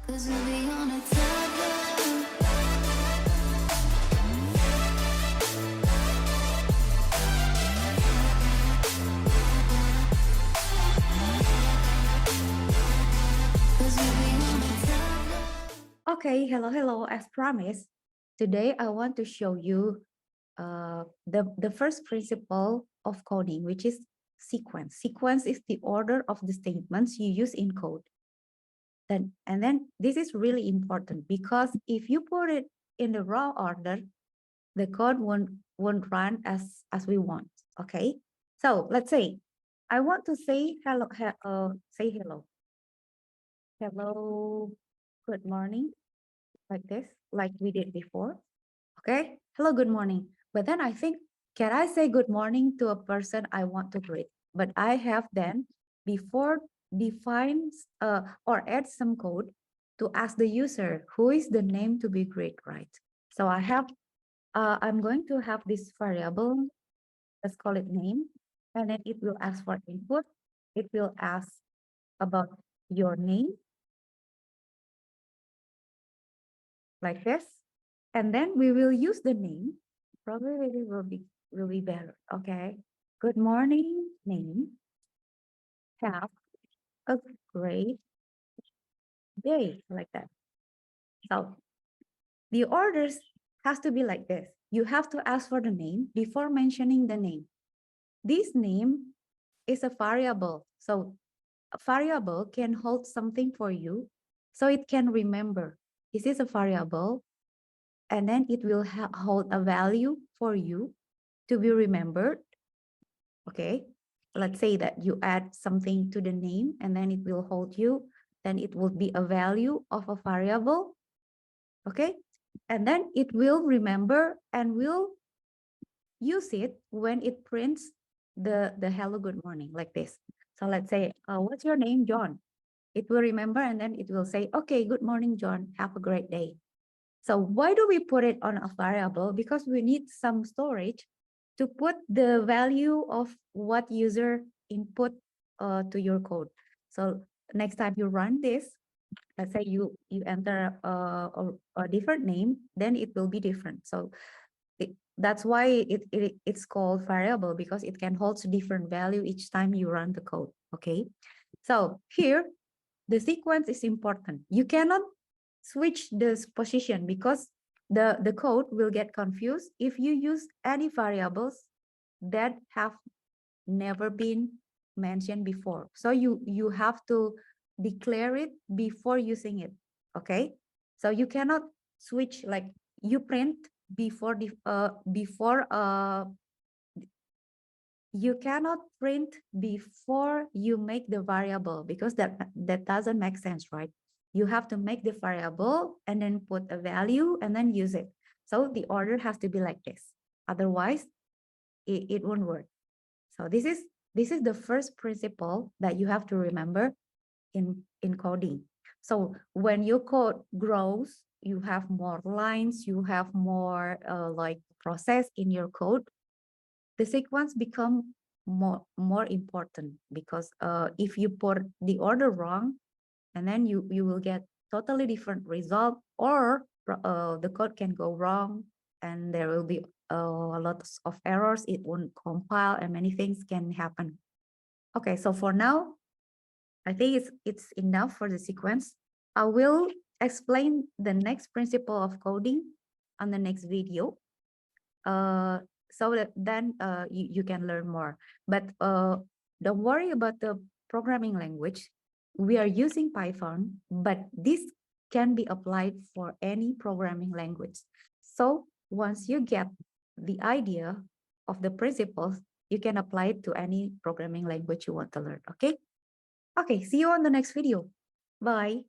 Okay, hello, as promised. Today I want to show you the first principle of coding, which is sequence. Sequence is the order of the statements you use in code. And then this is really important because if you put it in the wrong order, the code won't run as we want. Okay, so let's say I want to say hello, say hello, good morning, like this, like we did before. Okay, hello, good morning. But then I think, can I say good morning to a person I want to greet? But I have then before defines or add some code to ask the user who is the name to be greet, right? So I have, I'm going to have this variable, let's call it name, and then it will ask for input. It will ask about your name, like this. And then we will use the name. Probably it will be better. Okay. Good morning, name. Have a great day, like that. So the orders has to be like this. You have to ask for the name before mentioning the name. This name is a variable. So a variable can hold something for you, so it can remember. This is a variable, and then it will hold a value for you to be remembered. Okay, let's say that you add something to the name and then it will hold you, then it will be a value of a variable. Okay, and then it will remember and will use it when it prints the hello good morning, like this. So let's say, what's your name, John? It will remember and then it will say, okay, good morning, John, have a great day. So why do we put it on a variable? Because we need some storage to put the value of what user input to your code. So next time you run this, let's say you enter a different name, then it will be different. So that's why it's called variable, because it can hold different value each time you run the code. Okay, so here the sequence is important. You cannot switch this position because the code will get confused if you use any variables that have never been mentioned before. So you have to declare it before using it. Okay, so you cannot switch, like you print before the you cannot print before you make the variable, because that doesn't make sense, right? You have to make the variable and then put a value and then use it. So the order has to be like this. Otherwise, it won't work. So this is the first principle that you have to remember in coding. So when your code grows, you have more lines, you have more like process in your code, the sequence become more important, because if you put the order wrong, and then you will get totally different result, or the code can go wrong and there will be a lot of errors, it won't compile, and many things can happen. Okay, so for now I think it's enough for the sequence. I will explain the next principle of coding on the next video, so that then you can learn more. But don't worry about the programming language. We are using Python, but this can be applied for any programming language. So once you get the idea of the principles, you can apply it to any programming language you want to learn. Okay? Okay, see you on the next video. Bye.